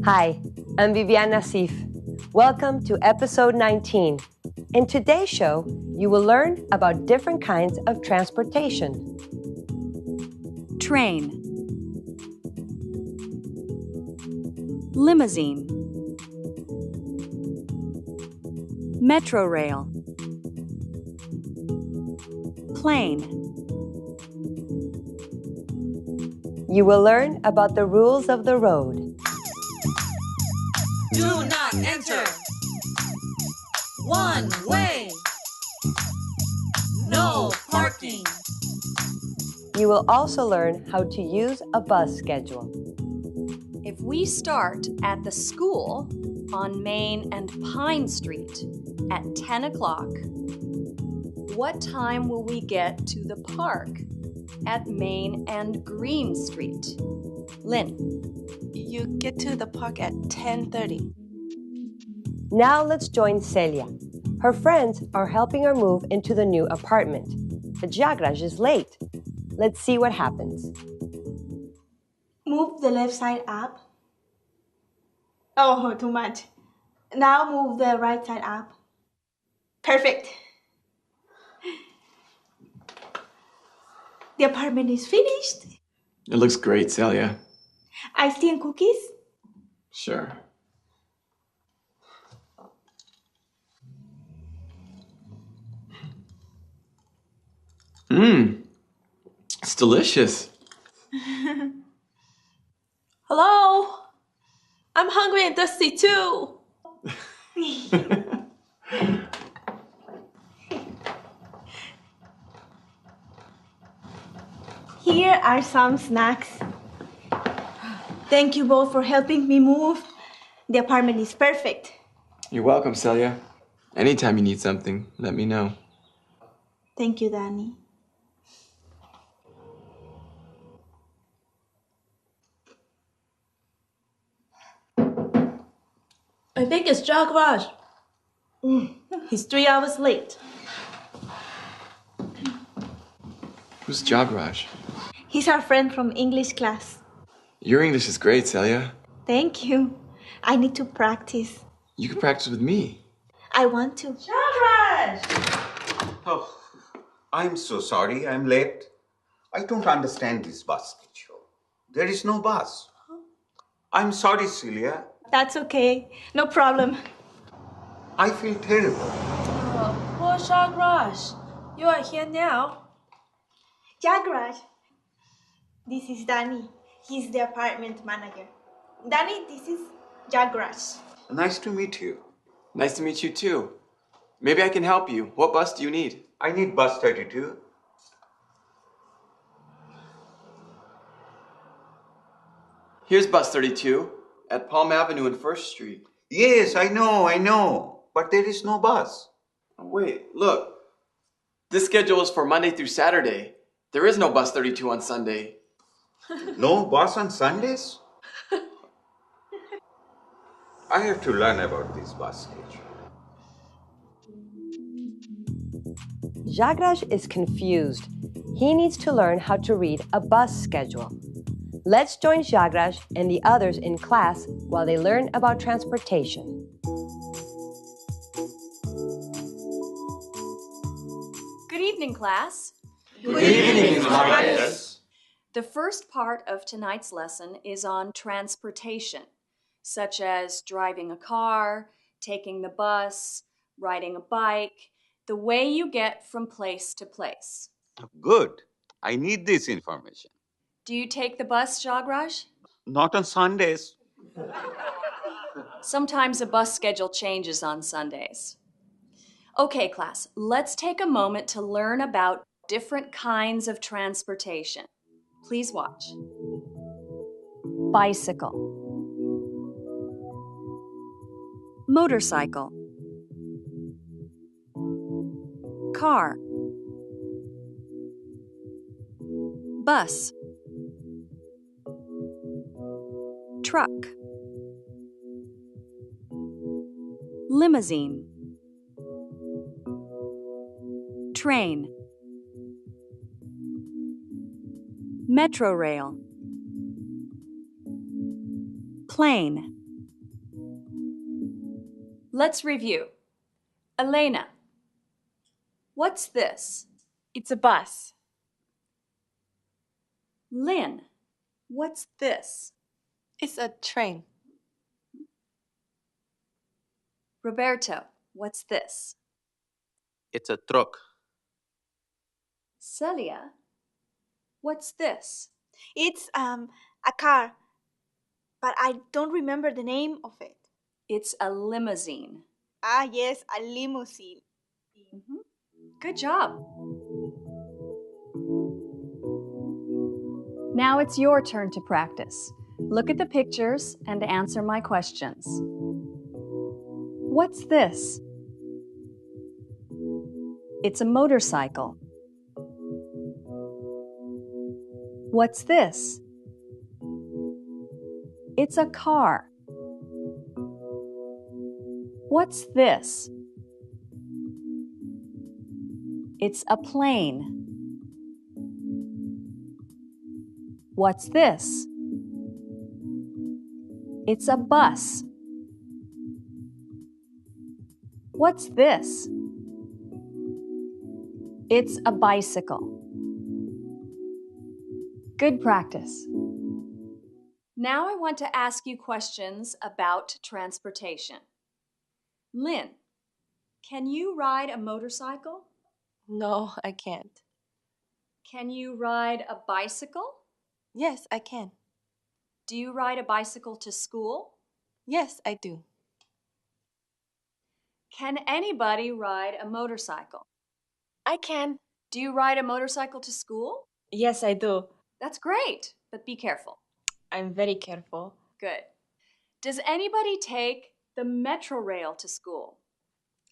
Hi, I'm Viviane Nassif. Welcome to episode 19. In today's show, you will learn about different kinds of transportation. Train, limousine, metro rail, plane. You will learn about the rules of the road. Do not enter. One way. No parking. You will also learn how to use a bus schedule. If we start at the school on Main and Pine Street at 10 o'clock, what time will we get to the park at Main and Green Street? Lynn. You get to the park at 10:30. Now let's join Celia. Her friends are helping her move into the new apartment. The Jagraj is late. Let's see what happens. Move the left side up. Oh, too much. Now move the right side up. Perfect. The apartment is finished. It looks great, Celia. Iced tea and cookies? Sure. It's delicious. Hello? I'm hungry and thirsty too. Here are some snacks. Thank you both for helping me move. The apartment is perfect. You're welcome, Celia. Anytime you need something, let me know. Thank you, Danny. I think it's Jagraj. He's 3 hours late. Who's Jagraj? He's our friend from English class. Your English is great, Celia. Thank you. I need to practice. You can practice with me. I want to. Jagraj! Oh, I'm so sorry I'm late. I don't understand this bus schedule. There is no bus. I'm sorry, Celia. That's okay. No problem. I feel terrible. Poor Jagraj. You are here now. Jagraj. This is Danny. He's the apartment manager. Danny, this is Jagraj. Nice to meet you. Nice to meet you too. Maybe I can help you. What bus do you need? I need bus 32. Here's bus 32 at Palm Avenue and 1st Street. Yes, I know. But there is no bus. Oh, wait, look. This schedule is for Monday through Saturday. There is no bus 32 on Sunday. No bus on Sundays? I have to learn about this bus schedule. Jagraj is confused. He needs to learn how to read a bus schedule. Let's join Jagraj and the others in class while they learn about transportation. Good evening, class. Good evening, Jagraj. The first part of tonight's lesson is on transportation, such as driving a car, taking the bus, riding a bike, the way you get from place to place. Good. I need this information. Do you take the bus, Jagraj? Not on Sundays. Sometimes a bus schedule changes on Sundays. Okay, class, let's take a moment to learn about different kinds of transportation. Please watch. Bicycle, motorcycle, car, bus, truck, limousine, train, metro rail, plane, Let's review. Elena, what's this? It's a bus. Lynn, what's this? It's a train. Roberto, what's this? It's a truck. Celia, what's this? It's a car, but I don't remember the name of it. It's a limousine. Ah, yes, a limousine. Good job. Now it's your turn to practice. Look at the pictures and answer my questions. What's this? It's a motorcycle. What's this? It's a car. What's this? It's a plane. What's this? It's a bus. What's this? It's a bicycle. Good practice. Now I want to ask you questions about transportation. Lynn, can you ride a motorcycle? No, I can't. Can you ride a bicycle? Yes, I can. Do you ride a bicycle to school? Yes, I do. Can anybody ride a motorcycle? I can. Do you ride a motorcycle to school? Yes, I do. That's great, but be careful. I'm very careful. Good. Does anybody take the metro rail to school?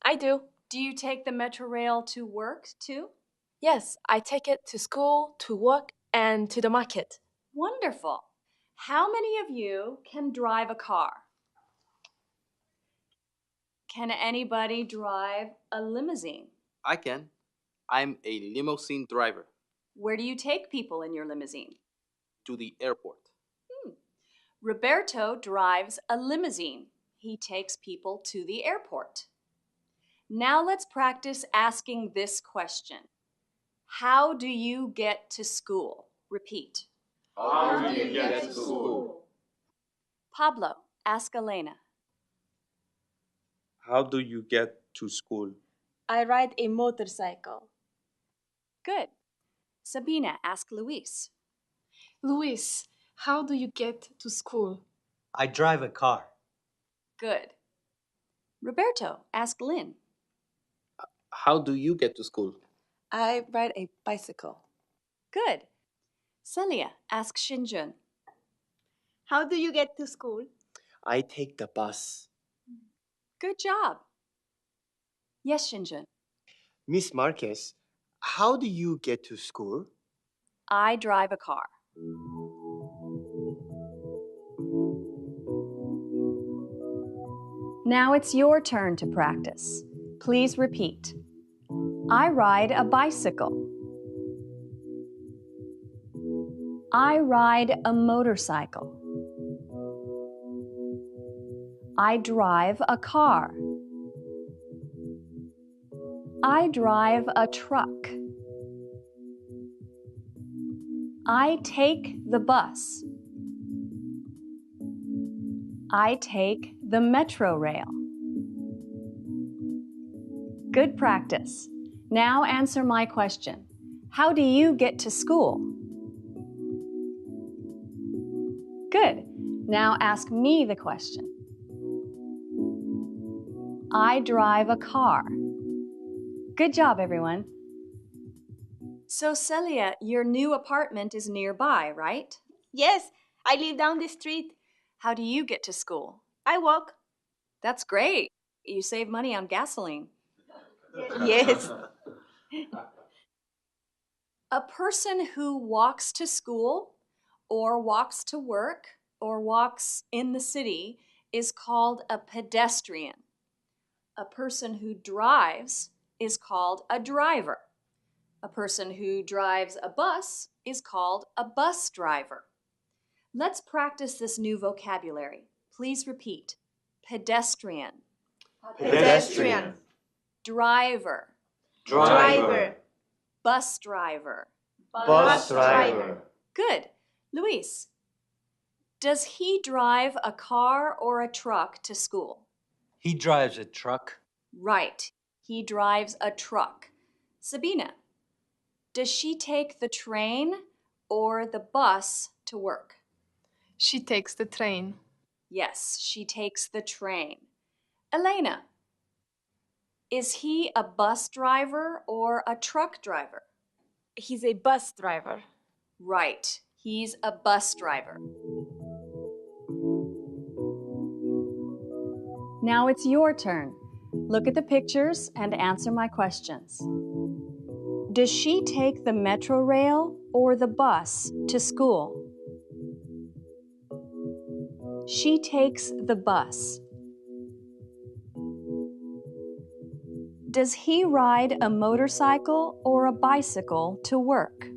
I do. Do you take the metro rail to work too? Yes, I take it to school, to work, and to the market. Wonderful. How many of you can drive a car? Can anybody drive a limousine? I can. I'm a limousine driver. Where do you take people in your limousine? To the airport. Roberto drives a limousine. He takes people to the airport. Now let's practice asking this question. How do you get to school? Repeat. How do you get to school? Pablo, ask Elena. How do you get to school? I ride a motorcycle. Good. Sabina, ask Luis. Luis, how do you get to school? I drive a car. Good. Roberto, ask Lynn. How do you get to school? I ride a bicycle. Good. Celia, ask Shinjun. How do you get to school? I take the bus. Good job. Yes, Shinjun. Miss Marquez, how do you get to school? I drive a car. Now it's your turn to practice. Please repeat. I ride a bicycle. I ride a motorcycle. I drive a car. I drive a truck. I take the bus. I take the metro rail. Good practice. Now answer my question. How do you get to school? Good. Now ask me the question. I drive a car. Good job, everyone. So, Celia, your new apartment is nearby, right? Yes, I live down the street. How do you get to school? I walk. That's great. You save money on gasoline. Yes. A person who walks to school or walks to work or walks in the city is called a pedestrian. A person who drives is called a driver. A person who drives a bus is called a bus driver. Let's practice this new vocabulary. Please repeat. Pedestrian. Pedestrian. Driver. Driver. Bus driver. Bus driver. Good. Luis, does he drive a car or a truck to school? He drives a truck. Right. He drives a truck. Sabina, does she take the train or the bus to work? She takes the train. Yes, she takes the train. Elena, is he a bus driver or a truck driver? He's a bus driver. Right, he's a bus driver. Now it's your turn. Look at the pictures and answer my questions. Does she take the metro rail or the bus to school? She takes the bus. Does he ride a motorcycle or a bicycle to work?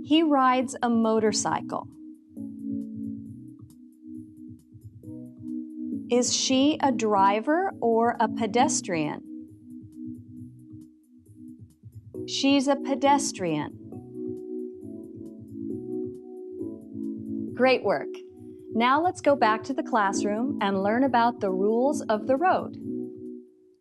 He rides a motorcycle. Is she a driver or a pedestrian? She's a pedestrian. Great work. Now let's go back to the classroom and learn about the rules of the road.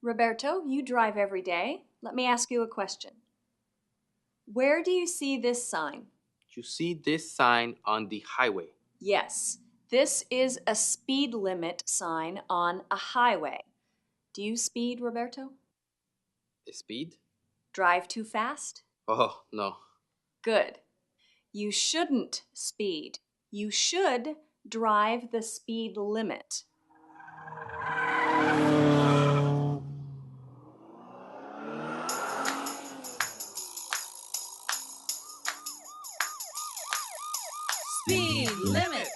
Roberto, you drive every day. Let me ask you a question. Where do you see this sign? You see this sign on the highway. Yes, this is a speed limit sign on a highway. Do you speed, Roberto? Speed? Drive too fast? Oh, no. Good. You shouldn't speed. You should drive the speed limit. Speed limit.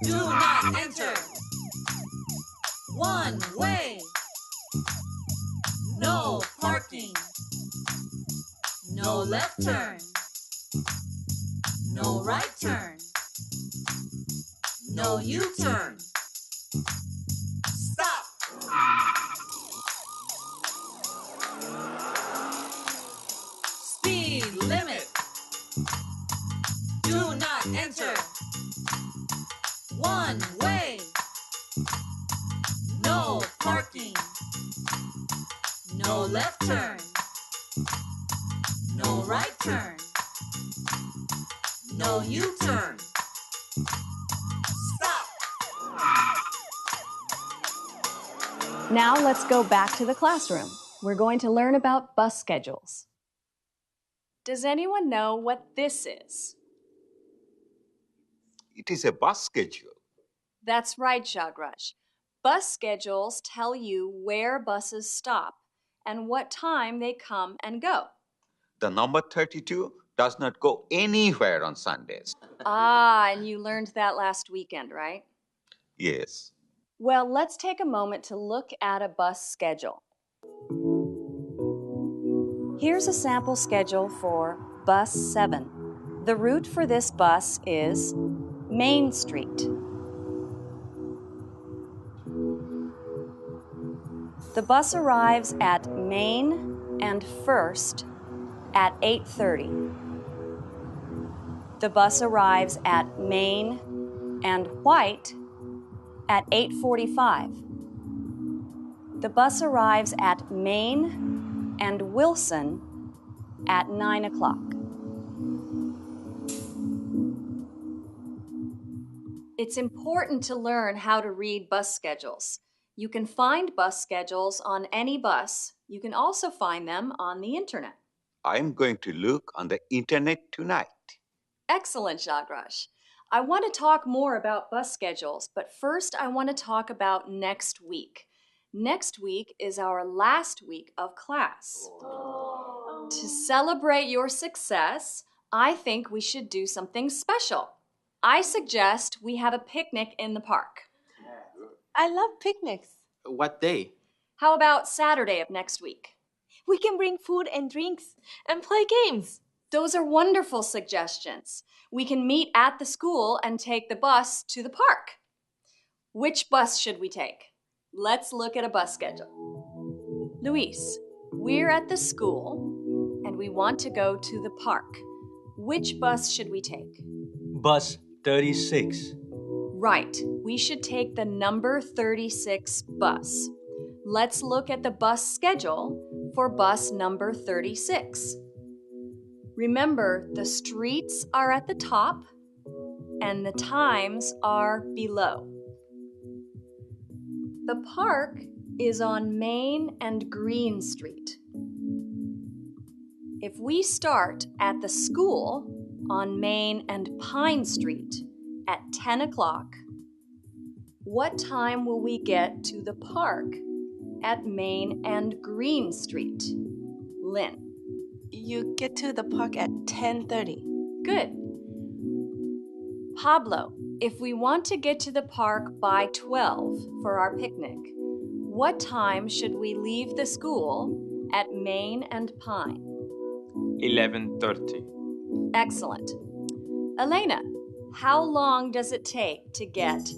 Do not enter. One way. No parking. No left turn. No right turn. No U-turn. Stop. Speed limit. Do not enter. One way. No parking. No left turn. No right turn. No U-turn. Stop. Now let's go back to the classroom. We're going to learn about bus schedules. Does anyone know what this is? It is a bus schedule. That's right, Jagraj. Bus schedules tell you where buses stop and what time they come and go. The number 32 does not go anywhere on Sundays. Ah, and you learned that last weekend, right? Yes. Well, let's take a moment to look at a bus schedule. Here's a sample schedule for Bus 7. The route for this bus is Main Street. The bus arrives at Main and First at 8:30. The bus arrives at Main and White at 8:45. The bus arrives at Main and Wilson at 9 o'clock. It's important to learn how to read bus schedules. You can find bus schedules on any bus. You can also find them on the internet. I'm going to look on the internet tonight. Excellent, Jagraj. I want to talk more about bus schedules, but first I want to talk about next week. Next week is our last week of class. To celebrate your success, I think we should do something special. I suggest we have a picnic in the park. I love picnics. What day? How about Saturday of next week? We can bring food and drinks. And play games. Those are wonderful suggestions. We can meet at the school and take the bus to the park. Which bus should we take? Let's look at a bus schedule. Luis, we're at the school and we want to go to the park. Which bus should we take? Bus 36. Right, we should take the number 36 bus. Let's look at the bus schedule for bus number 36. Remember, the streets are at the top and the times are below. The park is on Main and Green Street. If we start at the school on Main and Pine Street at 10 o'clock, what time will we get to the park at Main and Green Street? Lynn. You get to the park at 10:30. Good. Pablo, if we want to get to the park by 12 for our picnic, what time should we leave the school at Main and Pine? 11:30. Excellent. Elena, how long does it take to get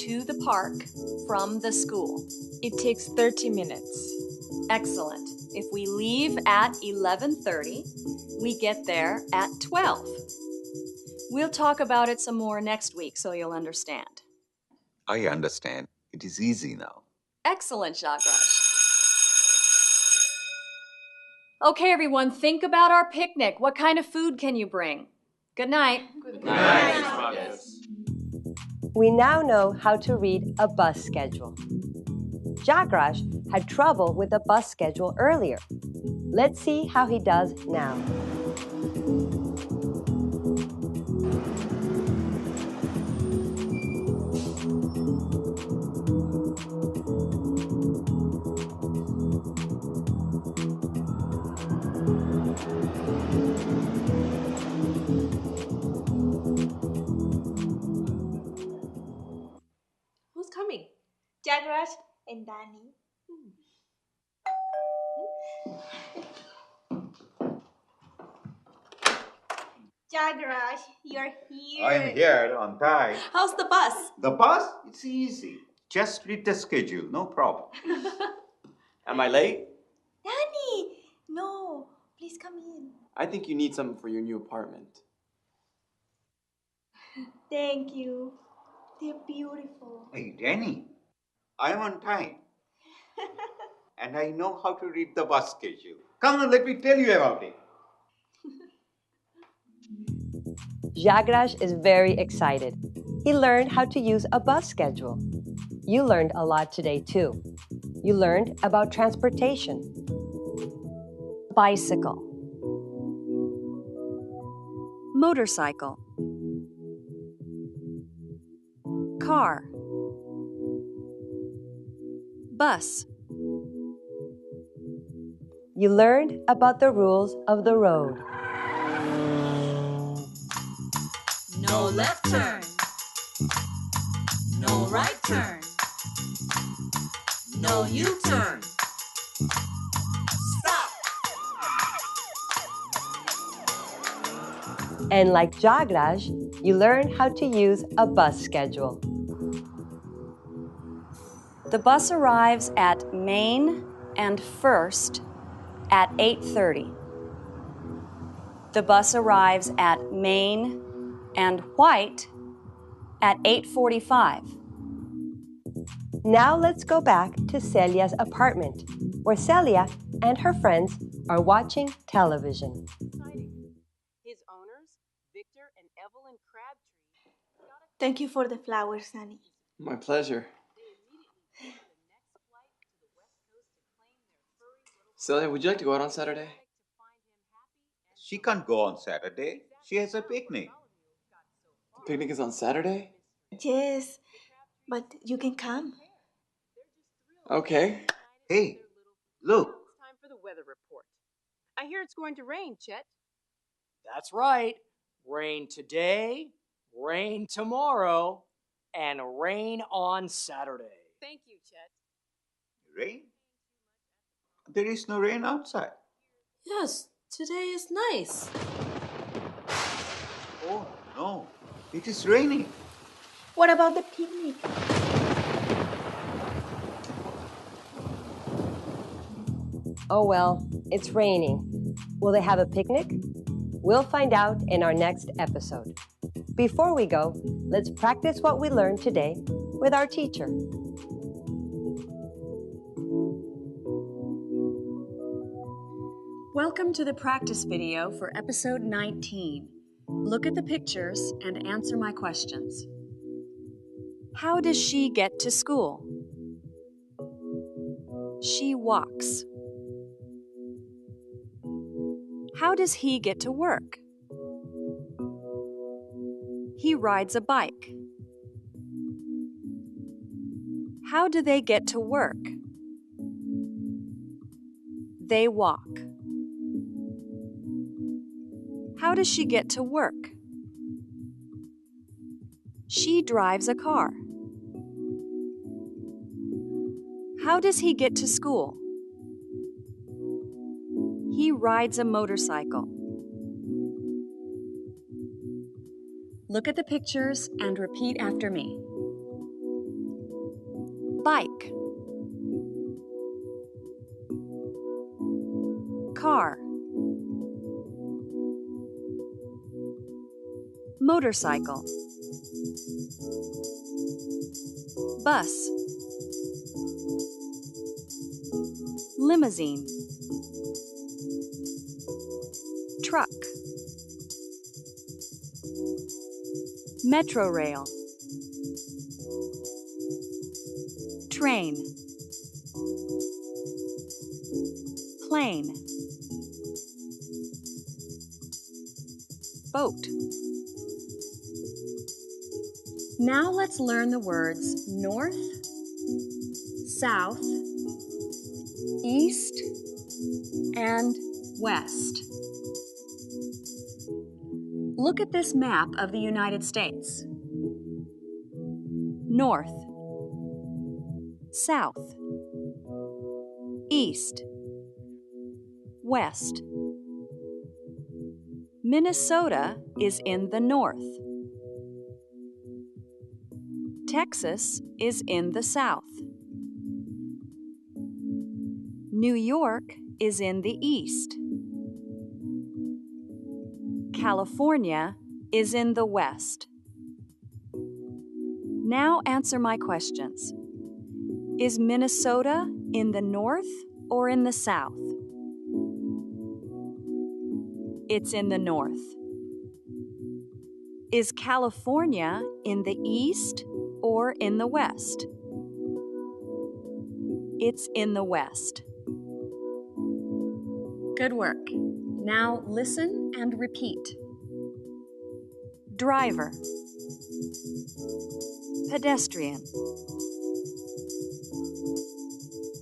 to the park from the school? It takes 30 minutes. Excellent. If we leave at 11:30, we get there at 12. We'll talk about it some more next week so you'll understand. I understand. It is easy now. Excellent, Jagraj. Okay, everyone, think about our picnic. What kind of food can you bring? Good night. Good night, Miss Marcus. We now know how to read a bus schedule. Jagraj had trouble with the bus schedule earlier. Let's see how he does now. Who's coming? Jagraj and Danny. Jagraj, you're here. I'm here on time. How's the bus? The bus? It's easy. Just read the schedule, no problem. Am I late? Danny! No, please come in. I think you need something for your new apartment. Thank you. They're beautiful. Hey, Danny, I'm on time. And I know how to read the bus schedule. Come on, let me tell you about it. Jagraj is very excited. He learned how to use a bus schedule. You learned a lot today too. You learned about transportation. Bicycle. Motorcycle. Car. Bus. You learned about the rules of the road. No left turn. No right turn. No U-turn. Stop. And like Jagraj, you learned how to use a bus schedule. The bus arrives at Main and First at 8:30. The bus arrives at Main and White at 8:45. Now let's go back to Celia's apartment, where Celia and her friends are watching television. His owners, Victor and Evelyn Crabtree. Thank you for the flowers, Danny. My pleasure. Celia, would you like to go out on Saturday? She can't go on Saturday. She has a picnic. The picnic is on Saturday? Yes, but you can come. Okay. Hey, look. It's time for the weather report. I hear it's going to rain, Chet. That's right. Rain today, rain tomorrow, and rain on Saturday. Thank you, Chet. Rain? There is no rain outside. Yes, today is nice. Oh, no. It is raining. What about the picnic? Oh well, it's raining. Will they have a picnic? We'll find out in our next episode. Before we go, let's practice what we learned today with our teacher. Welcome to the practice video for episode 19. Look at the pictures and answer my questions. How does she get to school? She walks. How does he get to work? He rides a bike. How do they get to work? They walk. How does she get to work? She drives a car. How does he get to school? He rides a motorcycle. Look at the pictures and repeat after me. Bike. Car. Motorcycle. Bus. Limousine. Truck. Metro rail. Train. Plane. Boat. Now let's learn the words north, south, east, and west. Look at this map of the United States. North, south, east, west. Minnesota is in the north. Texas is in the south. New York is in the east. California is in the west. Now answer my questions. Is Minnesota in the north or in the south? It's in the north. Is California in the east or in the west? It's in the west. Good work. Now listen and repeat. Driver. Pedestrian.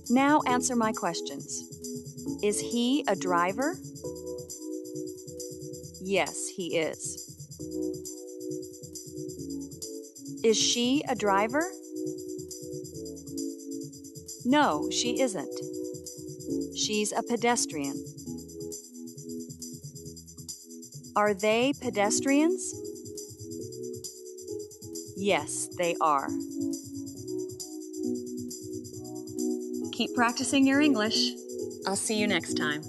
Now answer my questions. Is he a driver? Yes, he is. Is she a driver? No, she isn't. She's a pedestrian. Are they pedestrians? Yes, they are. Keep practicing your English. I'll see you next time.